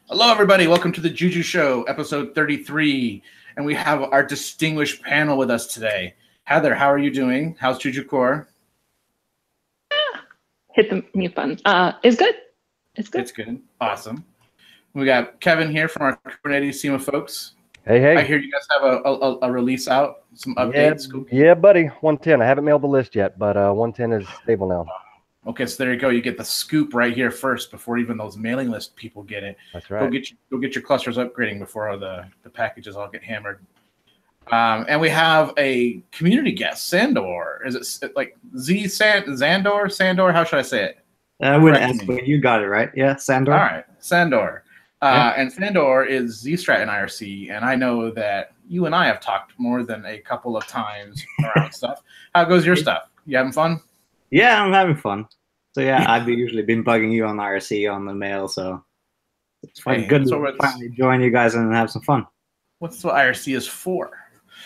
Hello, everybody. Welcome to the Juju Show, episode 33. And we have our distinguished panel with us today. Heather, how are you doing? How's Juju Core? Hit the mute button. It's good. It's good. It's good. Awesome. We got Kevin here from our Kubernetes team of folks. Hey, hey. I hear you guys have a release out, some updates. Yeah, buddy. 110. I haven't mailed the list yet, but 110 is stable now. Okay, so there you go. You get the scoop right here first before even those mailing list people get it. That's right. Go get your clusters upgrading before the packages all get hammered. And we have a community guest, Sandor. Is it like Zandor? Sandor? How should I say it? I would ask, but you got it right. Yeah, Sandor. All right, Sandor. And Sandor is Z-Strat in IRC, and I know that you and I have talked more than a couple of times around stuff. How goes your stuff? You having fun? Yeah, I'm having fun. So yeah, I've usually been bugging you on IRC on the mail, so it's quite good to finally join you guys and have some fun. What's what IRC is for?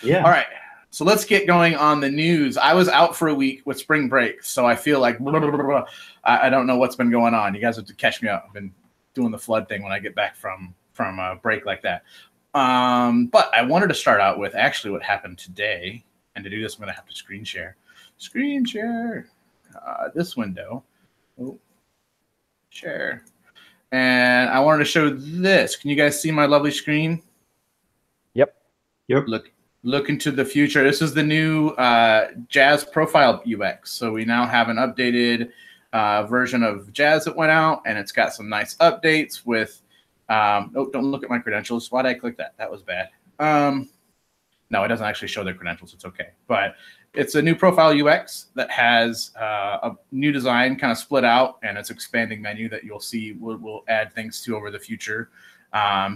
Yeah. All right. So let's get going on the news. I was out for a week with spring break, so I feel like I don't know what's been going on. You guys have to catch me up. I've been doing the flood thing when I get back from a break like that. But I wanted to start out with actually what happened today. And to do this, I'm going to have to screen share. Screen share. This window. Oh, share. And I wanted to show this. Can you guys see my lovely screen? Yep. Look into the future. This is the new Jazz profile UX. So we now have an updated version of Jazz that went out, and it's got some nice updates with oh, don't look at my credentials. Why did I click that? That was bad. No, it doesn't actually show their credentials. It's okay. But it's a new profile UX that has a new design kind of split out, and it's expanding menu that you'll see we'll add things to over the future.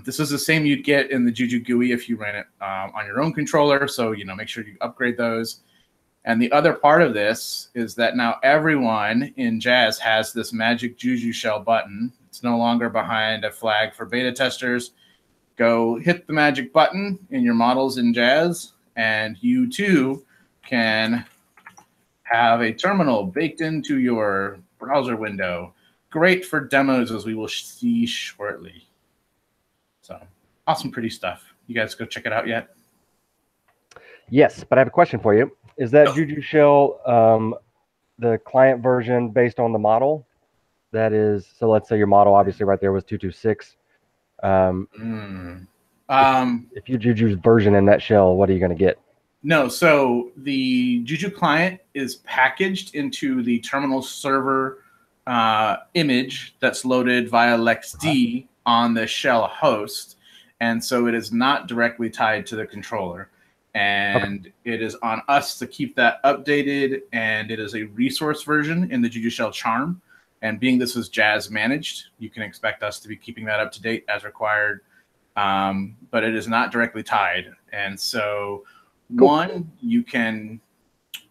This is the same you'd get in the Juju GUI if you ran it on your own controller. So, make sure you upgrade those. And the other part of this is that now everyone in Jazz has this magic Juju Shell button. It's no longer behind a flag for beta testers. Go hit the magic button in your models in Jazz, and you too can have a terminal baked into your browser window. Great for demos, as we will see shortly. So awesome, pretty stuff. You guys go check it out yet? Yes, but I have a question for you. Is that Juju Shell the client version based on the model? That is, so let's say your model obviously right there was 226. If you Juju's version in that shell, what are you going to get? No, so the Juju client is packaged into the terminal server image that's loaded via LexD on the shell host, and so it is not directly tied to the controller. And it is on us to keep that updated, and it is a resource version in the Juju Shell charm. And being this is Jazz managed, you can expect us to be keeping that up to date as required. But it is not directly tied. And so one, you can,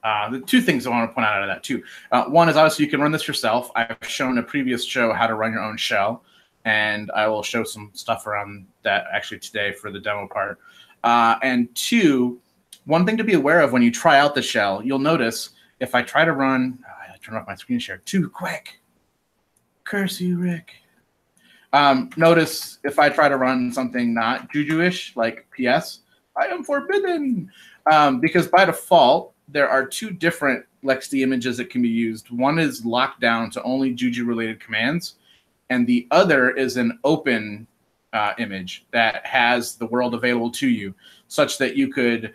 the two things I want to point out of that too. One is obviously you can run this yourself. I've shown a previous show how to run your own shell, and I will show some stuff around that actually today for the demo part. And two, one thing to be aware of when you try out the shell, you'll notice if I try to run, I turn off my screen share too quick. Curse you, Rick. Notice if I try to run something not Juju-ish, like PS, I am forbidden. Because by default, there are two different LexD images that can be used. One is locked down to only Juju-related commands, and the other is an open image that has the world available to you, such that you could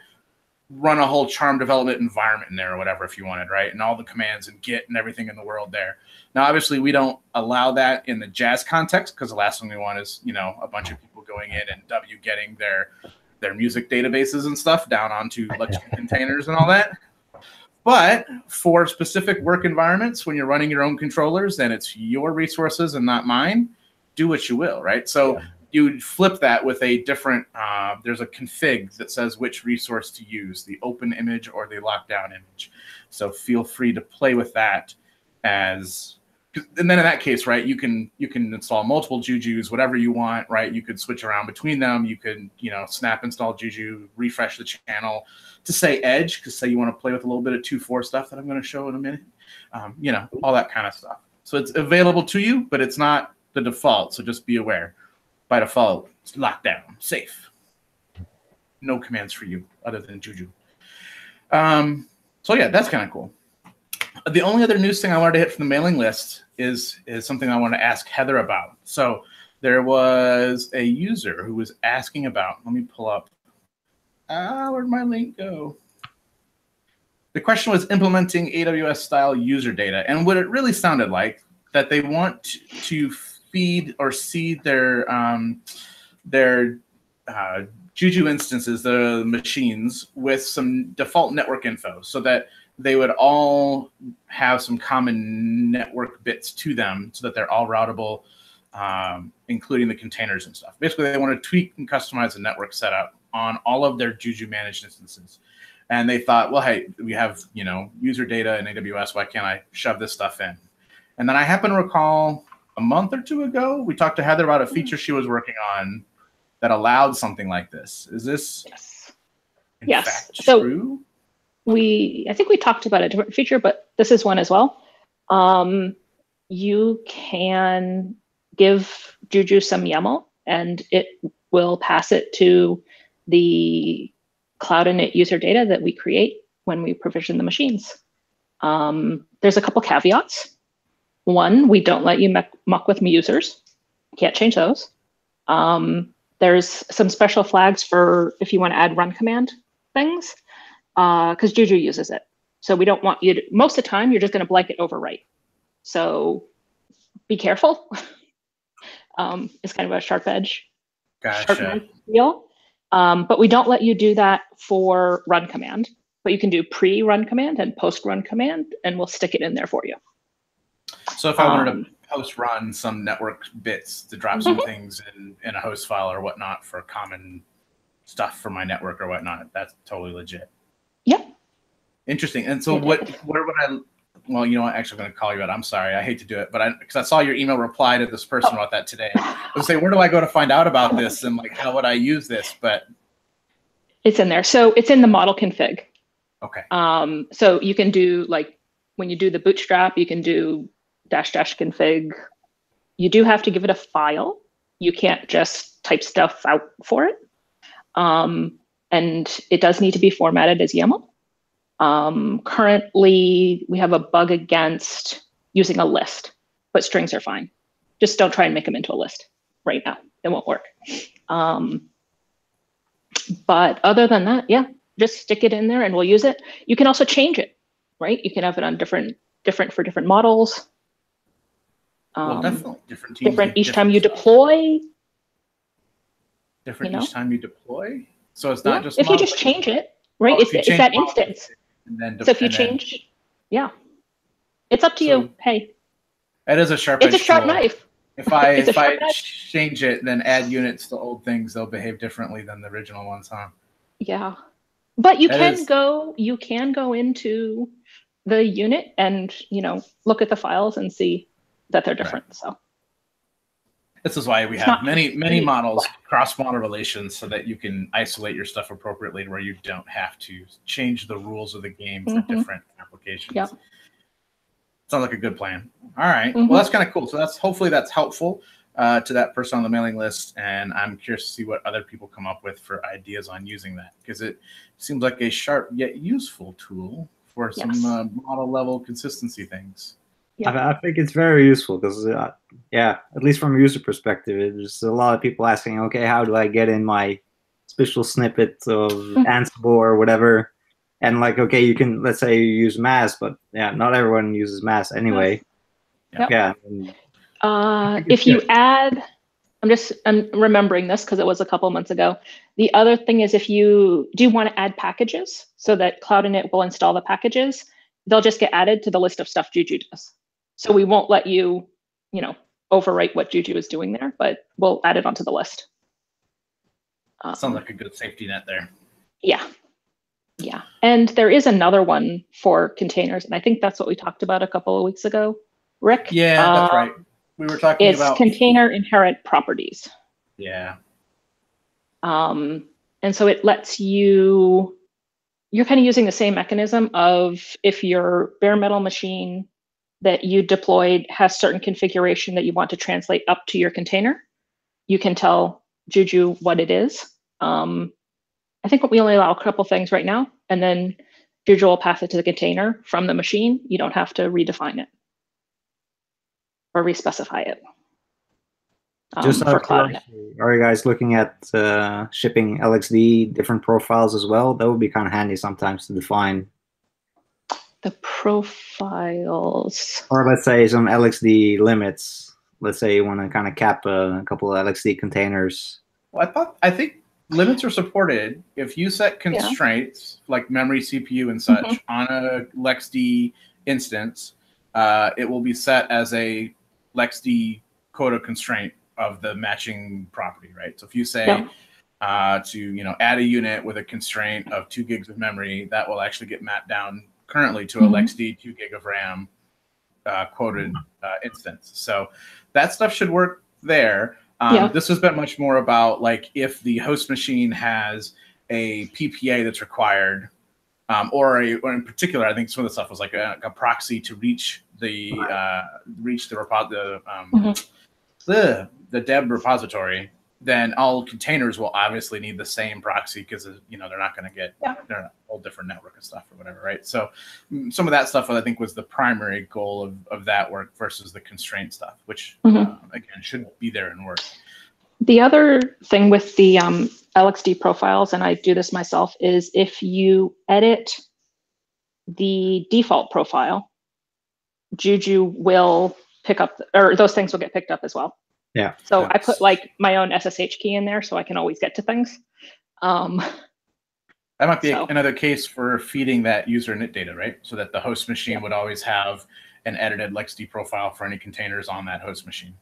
run a whole charm development environment in there or whatever if you wanted, right? And all the commands and Git and everything in the world there. Now, obviously, we don't allow that in the Jazz context because the last thing we want is, a bunch of people going in and getting their music databases and stuff down onto containers and all that. But for specific work environments, when you're running your own controllers, then it's your resources and not mine. Do what you will, right? So you flip that with a different, there's a config that says which resource to use, the open image or the lockdown image. So feel free to play with that as, and then in that case, right, you can install multiple Jujus, whatever you want, right? You could switch around between them. You could, snap install Juju, refresh the channel to say Edge, because say you want to play with a little bit of 2.4 stuff that I'm going to show in a minute, all that kind of stuff. So it's available to you, but it's not the default. So just be aware. by default, it's locked down, safe. No commands for you other than Juju. So yeah, that's kind of cool. The only other news thing I wanted to hit from the mailing list is something I want to ask Heather about. So there was a user who was asking about, let me pull up, where'd my link go? The question was implementing AWS style user data. And what it really sounded like, that they want to feed or seed their Juju instances, the machines, with some default network info so that they would all have some common network bits to them so that they're all routable, including the containers and stuff. Basically, they want to tweak and customize the network setup on all of their Juju managed instances. And they thought, well, hey, we have, user data in AWS. Why can't I shove this stuff in? And then I happen to recall a month or two ago, we talked to Heather about a feature she was working on that allowed something like this. Is this in fact true? I think we talked about a different feature, but this is one as well. You can give Juju some YAML, and it will pass it to the cloud init user data that we create when we provision the machines. There's a couple caveats. One, we don't let you muck with users. Can't change those. There's some special flags for if you want to add run command things, because Juju uses it. So we don't want you to, most of the time, you're just going to blanket overwrite. So be careful. It's kind of a sharp edge. Gotcha. Sharp deal. But we don't let you do that for run command. But you can do pre-run command and post-run command, and we'll stick it in there for you. So if I wanted to post-run some network bits to drop some things in a host file or whatnot for common stuff for my network or whatnot, that's totally legit. Yep. Interesting. And so where would I? Well, you know what? Actually, I'm going to call you out. I'm sorry. I hate to do it, but because I saw your email reply to this person about that today. I was saying, where do I go to find out about this, and like, how would I use this? But it's in there. So it's in the model config. Okay. So you can do, like, when you do the bootstrap, you can do --config. You do have to give it a file. You can't just type stuff out for it. And it does need to be formatted as YAML. Currently, we have a bug against using a list, but strings are fine. Just don't try and make them into a list right now. It won't work. But other than that, yeah, just stick it in there and we'll use it. You can also change it, right? You can have it on different for different models. Well, definitely different teams. Different each time you deploy. Different each time you deploy. So it's not just if you just change it, right? It's that instance. So if you change, yeah, it's up to you. Hey, it is a sharp. It's a sharp knife. If I change it, then add units to old things, they'll behave differently than the original ones, huh? Yeah, but you can go into the unit and look at the files and see that they're different. Right. So this is why we have many models, cross-model relations, so that you can isolate your stuff appropriately, where you don't have to change the rules of the game for different applications. Yep. Sounds like a good plan. All right. Well, that's kind of cool. So hopefully that's helpful to that person on the mailing list, and I'm curious to see what other people come up with for ideas on using that, because it seems like a sharp yet useful tool for some model level consistency things. Yeah. I think it's very useful because, at least from a user perspective, there's a lot of people asking, okay, how do I get in my special snippet of Ansible or whatever? And like, okay, you can, let's say you use mass, but not everyone uses mass anyway. Yep. If you add, I'm remembering this because it was a couple months ago. The other thing is, if you do want to add packages so that Cloud Init will install the packages, they'll just get added to the list of stuff Juju does. So we won't let you, overwrite what Juju is doing there, but we'll add it onto the list. Sounds like a good safety net there. Yeah. Yeah. And there is another one for containers, and I think that's what we talked about a couple of weeks ago, Rick. Yeah, that's right. We were talking about container inherent properties. Yeah. And so it lets you're kind of using the same mechanism of, if your bare metal machine that you deployed has certain configuration that you want to translate up to your container, you can tell Juju what it is. I think we only allow a couple things right now, and then Juju will pass it to the container from the machine. You don't have to redefine it or respecify it. Just out for of cloud. curiosity, are you guys looking at shipping LXD different profiles as well? That would be kind of handy sometimes to define. The profiles. Or let's say some LXD limits. Let's say you want to kind of cap a couple of LXD containers. Well, I think limits are supported if you set constraints like memory, CPU, and such on a LXD instance. It will be set as a LXD quota constraint of the matching property, right? So if you say to add a unit with a constraint of 2 gigs of memory, that will actually get mapped down currently to a LXD 2 gig of RAM quoted instance. So that stuff should work there. This has been much more about like if the host machine has a PPA that's required, or in particular, I think some of the stuff was like a proxy to reach the the deb repository. Then all containers will obviously need the same proxy because they're not going to get they're a whole different network and stuff or whatever, right? So some of that stuff I think was the primary goal of that work versus the constraint stuff, which again should be there and work. The other thing with the LXD profiles, and I do this myself, is if you edit the default profile, Juju will pick up, or those things will get picked up as well. Yeah. So I put like my own SSH key in there so I can always get to things. That might be another case for feeding that user init data, right? So that the host machine would always have an edited LXD profile for any containers on that host machine.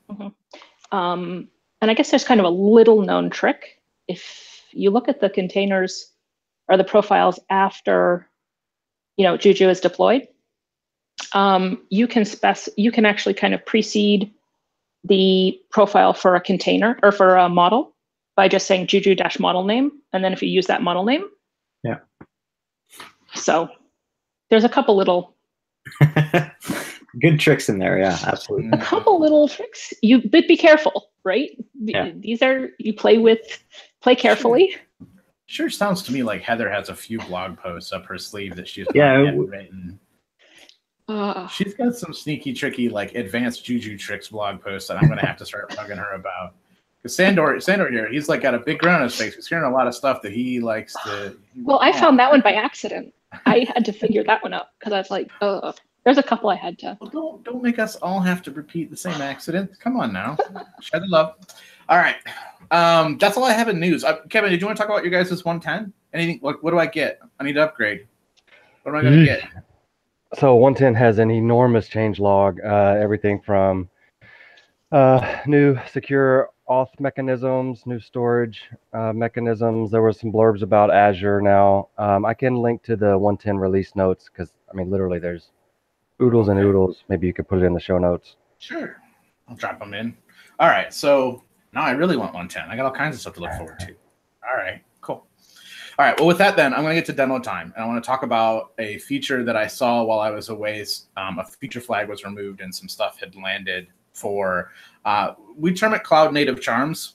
And I guess there's kind of a little known trick. If you look at the containers or the profiles after, Juju is deployed, you can actually kind of precede the profile for a container or for a model by just saying Juju-model name. And then if you use that model name. Yeah. So there's a couple little good tricks in there. Yeah, absolutely. A couple little tricks. But be careful, right? Yeah. These are, you play carefully. Sure sounds to me like Heather has a few blog posts up her sleeve that she's written. She's got some sneaky, tricky, like advanced Juju tricks blog posts that I'm going to have to start bugging her about. Because Sandor here, he's like got a big grin on his face. He's hearing a lot of stuff that he likes to. Well, I found that one by accident. I had to figure that one out because I was like, there's a couple I had to. Well, don't make us all have to repeat the same accident. Come on now, share the love. All right, that's all I have in news. Kevin, did you want to talk about your guys' 110? Anything? What do I get? I need to upgrade. What am I going to get? So 110 has an enormous change log, everything from new secure auth mechanisms, new storage mechanisms. There were some blurbs about Azure now. I can link to the 110 release notes because, literally there's oodles and oodles. Maybe you could put it in the show notes. Sure. I'll drop them in. All right. So now I really want 110. I got all kinds of stuff to look forward to. All right. Cool. All right, well, with that then, I'm going to get to demo time. And I want to talk about a feature that I saw while I was away. A feature flag was removed and some stuff had landed for, we term it cloud native charms.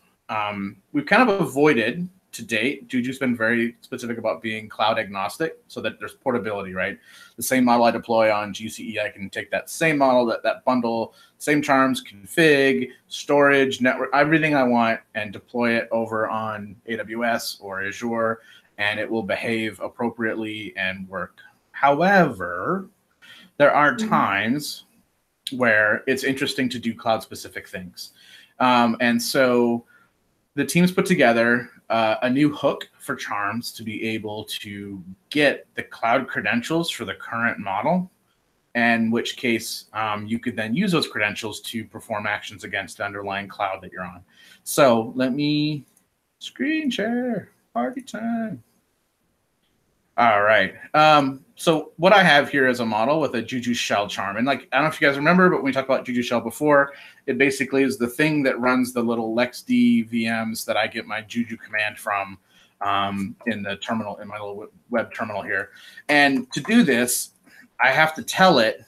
We've kind of avoided to date. Juju's been very specific about being cloud agnostic so that there's portability, right? The same model I deploy on GCE, I can take that same model, that bundle, same charms, config, storage, network, everything I want and deploy it over on AWS or Azure, and it will behave appropriately and work. However, there are times where it's interesting to do cloud-specific things. And so the teams put together a new hook for charms to be able to get the cloud credentials for the current model, in which case you could then use those credentials to perform actions against the underlying cloud that you're on. So let me screen share, party time. All right. So what I have here is a model with a Juju Shell charm. And like, I don't know if you guys remember, but when we talked about Juju Shell before, it basically is the thing that runs the little LXD VMs that I get my Juju command from in the terminal, in my little web terminal here. And to do this, I have to tell it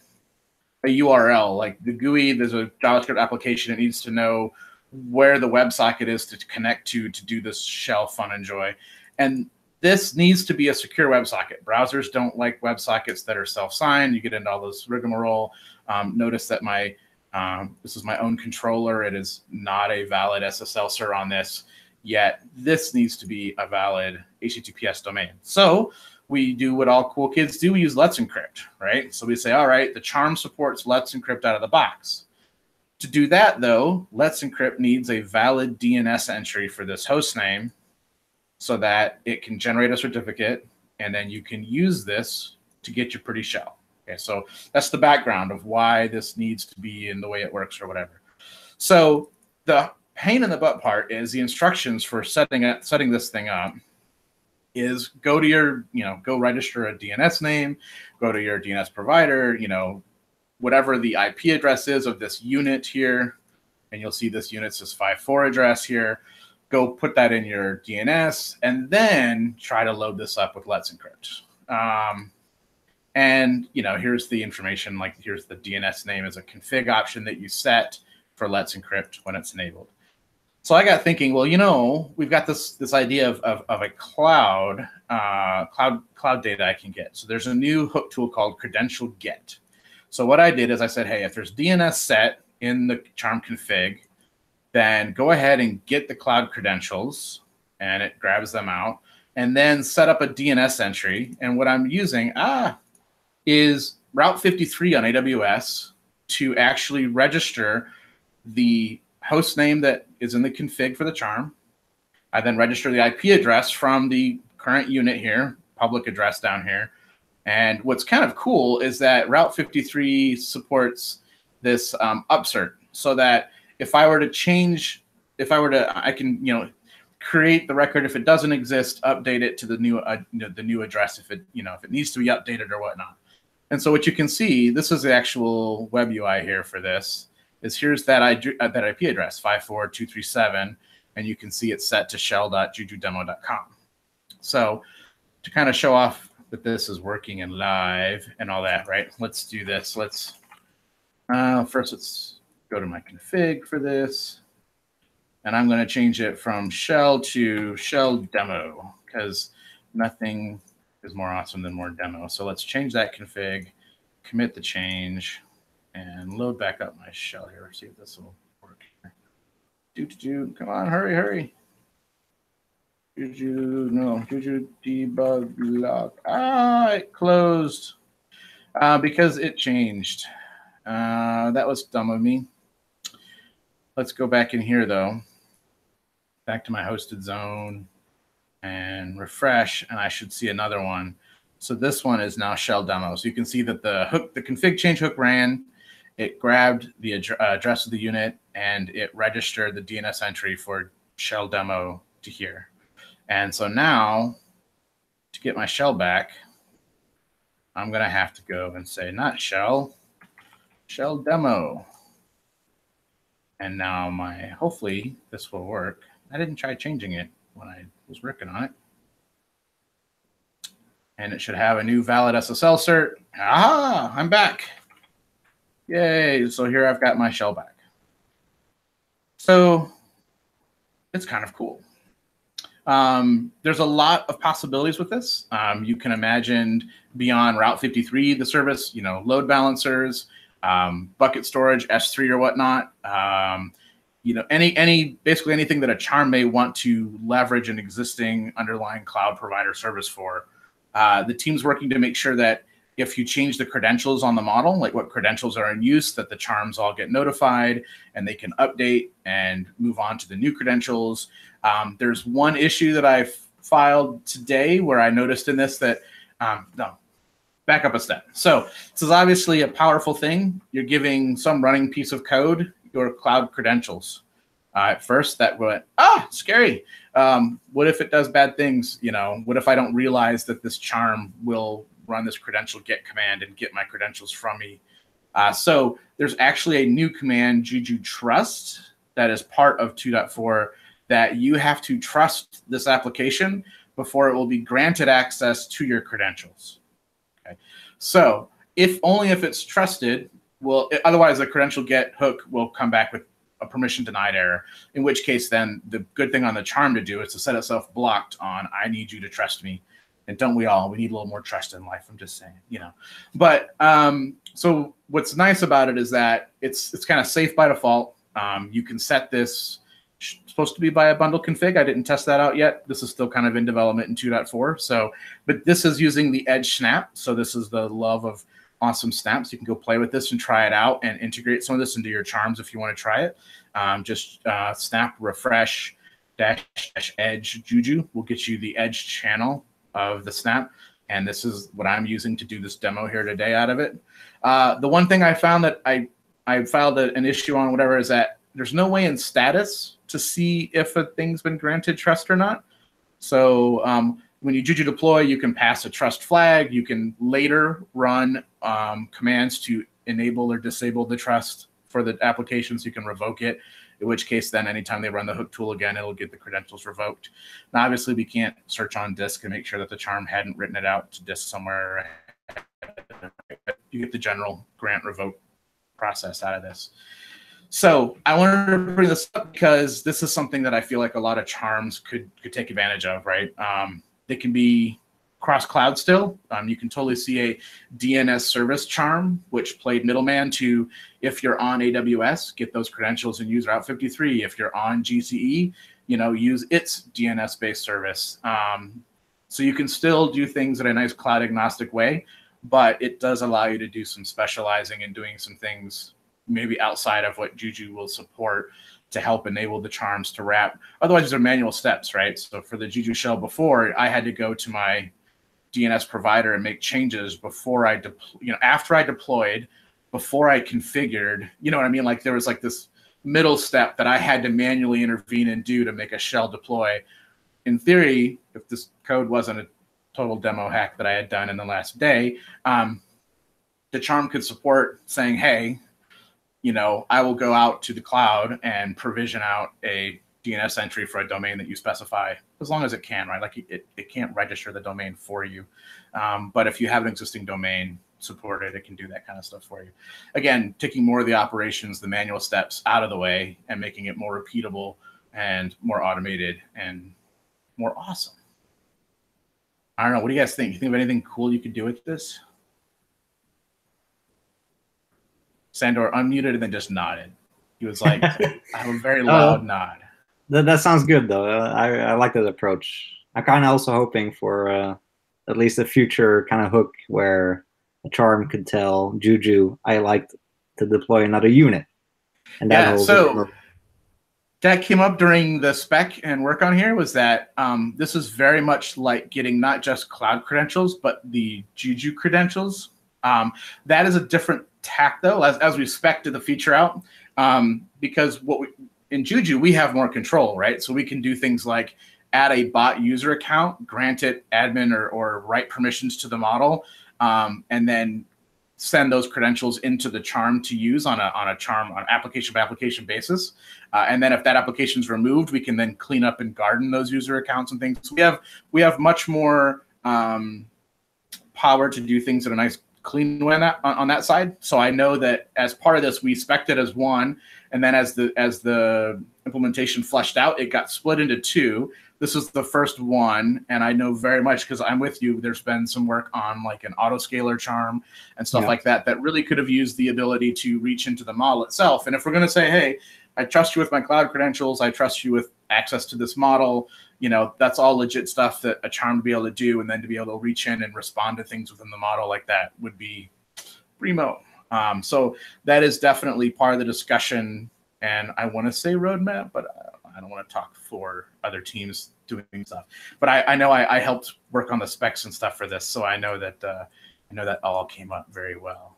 a URL. Like the GUI, there's a JavaScript application. It needs to know where the WebSocket is to connect to do this shell fun and joy. And this needs to be a secure WebSocket. Browsers don't like WebSockets that are self-signed. You get into all this rigmarole. Notice that this is my own controller. It is not a valid SSL cert on this, yet this needs to be a valid HTTPS domain. So we do what all cool kids do. We use Let's Encrypt, right? So we say, all right, the charm supports Let's Encrypt out of the box. To do that, though, Let's Encrypt needs a valid DNS entry for this host name so that it can generate a certificate, and then you can use this to get your pretty shell. Okay, so that's the background of why this needs to be in the way it works or whatever. So the pain in the butt part is the instructions for setting this thing up is go to your, go register a DNS name, go to your DNS provider, whatever the IP address is of this unit here, and you'll see this unit's this 5.4 address here. Go put that in your DNS, and then try to load this up with Let's Encrypt. And here's the information, like here's the DNS name as a config option that you set for Let's Encrypt when it's enabled. So I got thinking, well, we've got this idea of a cloud data I can get. So there's a new hook tool called credential get. So what I did is I said, hey, if there's DNS set in the charm config, then go ahead and get the cloud credentials, and it grabs them out, and then set up a DNS entry. And what I'm using is Route 53 on AWS to actually register the host name that is in the config for the charm. I then register the IP address from the current unit here, public address down here. And what's kind of cool is that Route 53 supports this upsert, so that if I were to change, I can, create the record. If it doesn't exist, update it to the new address if it needs to be updated or whatnot. And so what you can see, this is the actual web UI here for this, is here's that IP address, 54237, and you can see it's set to shell.jujudemo.com. So to kind of show off that this is working and live and all that, right? Let's do this. First let's go to my config for this, and I'm going to change it from shell to shell demo because nothing is more awesome than more demo. So let's change that config, commit the change, and load back up my shell here. See if this will work. Come on, hurry. Juju debug lock. It closed because it changed. That was dumb of me. Let's go back in here though. Back to my hosted zone and refresh, and I should see another one. So this one is now shell demo. So you can see that the config change hook ran. It grabbed the address of the unit, and it registered the DNS entry for shell demo to here. And so now, to get my shell back, I'm going to have to go and say, not shell, shell demo. And now hopefully this will work. I didn't try changing it when I was working on it. And it should have a new valid SSL cert. Ah, I'm back. Yay, so here I've got my shell back. So it's kind of cool. There's a lot of possibilities with this. You can imagine beyond Route 53, the service, load balancers, bucket storage, S3 or whatnot. Basically anything that a charm may want to leverage an existing underlying cloud provider service for. The team's working to make sure that if you change the credentials on the model, like what credentials are in use, that the charms all get notified and they can update and move on to the new credentials. There's one issue that I filed today where I noticed in this that, no, back up a step. So this is obviously a powerful thing. You're giving some running piece of code your cloud credentials. At first that went, scary. What if it does bad things? What if I don't realize that this charm will run this credential get command and get my credentials from me? So there's actually a new command, Juju trust, that is part of 2.4 that you have to trust this application before it will be granted access to your credentials. Okay. So only if it's trusted, otherwise the credential get hook will come back with a permission denied error, in which case then the good thing on the charm to do is to set itself blocked on, I need you to trust me. And don't we all? We need a little more trust in life. I'm just saying, you know. But so what's nice about it is that it's kind of safe by default. You can set this, supposed to be by a bundle config. I didn't test that out yet. This is still kind of in development in 2.4. So, but this is using the Edge snap. So this is the love of awesome snaps. You can go play with this and try it out and integrate some of this into your charms if you want to try it. Just snap refresh dash edge Juju will get you the Edge channel of the snap, and this is what I'm using to do this demo here today out of it. The one thing I found that I filed an issue on, whatever, is that there's no way in status to see if a thing's been granted trust or not. So when you Juju deploy, you can pass a trust flag. You can later run commands to enable or disable the trust for the application, so you can revoke it, in which case then anytime they run the hook tool again, it'll get the credentials revoked. Now, obviously, we can't search on disk and make sure that the charm hadn't written it out to disk somewhere. You get the general grant revoke process out of this. So I wanted to bring this up because this is something that I feel like a lot of charms could take advantage of, right? They can be cross-cloud still. You can totally see a DNS service charm, which played middleman to, if you're on AWS, get those credentials and use Route 53. If you're on GCE, you know, use its DNS-based service. So you can still do things in a nice cloud-agnostic way, but it does allow you to do some specializing and doing some things maybe outside of what Juju will support to help enable the charms to wrap. Otherwise, these are manual steps, right? So for the Juju Shell before, I had to go to my DNS provider and make changes before I after I deployed, before I configured, you know what I mean? Like there was like this middle step that I had to manually intervene and do to make a shell deploy. In theory, if this code wasn't a total demo hack that I had done in the last day, the charm could support saying, hey, you know, I will go out to the cloud and provision out a DNS entry for a domain that you specify, as long as it can, right? Like it can't register the domain for you. But if you have an existing domain supported, it can do that kind of stuff for you. Again, taking more of the operations, the manual steps out of the way and making it more repeatable and more automated and more awesome. I don't know. What do you guys think? You think of anything cool you could do with this? Sandor unmuted and then just nodded. He was like, I have a very loud nod. That sounds good, though. I like that approach. I'm kind of also hoping for at least a future kind of hook where a charm could tell Juju, I like to deploy another unit. And that so that came up during the spec and work on here, was that this is very much like getting not just cloud credentials, but the Juju credentials. That is a different tack, though, as we spec'd the feature out, because in Juju, we have more control, right? So we can do things like add a bot user account, grant it admin or write permissions to the model, and then send those credentials into the charm to use on a charm on application by application basis. And then if that application is removed, we can then clean up and garden those user accounts and things. So we have much more power to do things in a nice clean way on that side. So I know that as part of this, we spec'd it as one, and then as the implementation fleshed out, it got split into two. This is the first one, and I know very much, because I'm with you, there's been some work on like an autoscaler charm and stuff like that really could have used the ability to reach into the model itself. And if we're going to say, hey, I trust you with my cloud credentials, I trust you with access to this model, you know, that's all legit stuff that a charm to be able to do, and then to be able to reach in and respond to things within the model like that would be primo. So that is definitely part of the discussion, and I want to say roadmap, but I don't want to talk for other teams doing stuff. But I know I helped work on the specs and stuff for this, so I know that all came up very well.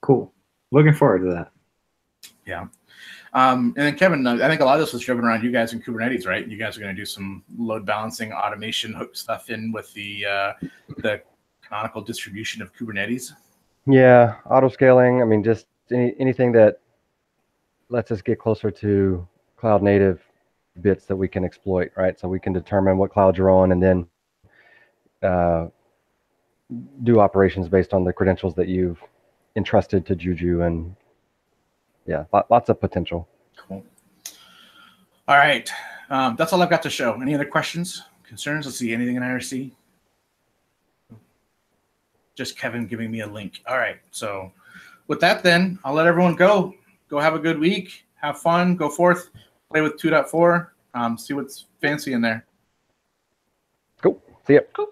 Cool. Looking forward to that. Yeah. And then Kevin, I think a lot of this was driven around you guys in Kubernetes, right? You guys are going to do some load balancing automation, hook stuff in with the canonical distribution of Kubernetes. Yeah, auto scaling. I mean, just anything that lets us get closer to cloud native bits that we can exploit, right? So we can determine what cloud you're on, and then do operations based on the credentials that you've entrusted to Juju. And yeah, lots of potential. Cool. All right. That's all I've got to show. Any other questions, concerns? Let's see. Anything in IRC? Just Kevin giving me a link. All right. So with that, then I'll let everyone go. Go have a good week. Have fun. Go forth. Play with 2.4. See what's fancy in there. Cool. See ya. Cool.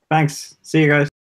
Thanks. See you guys.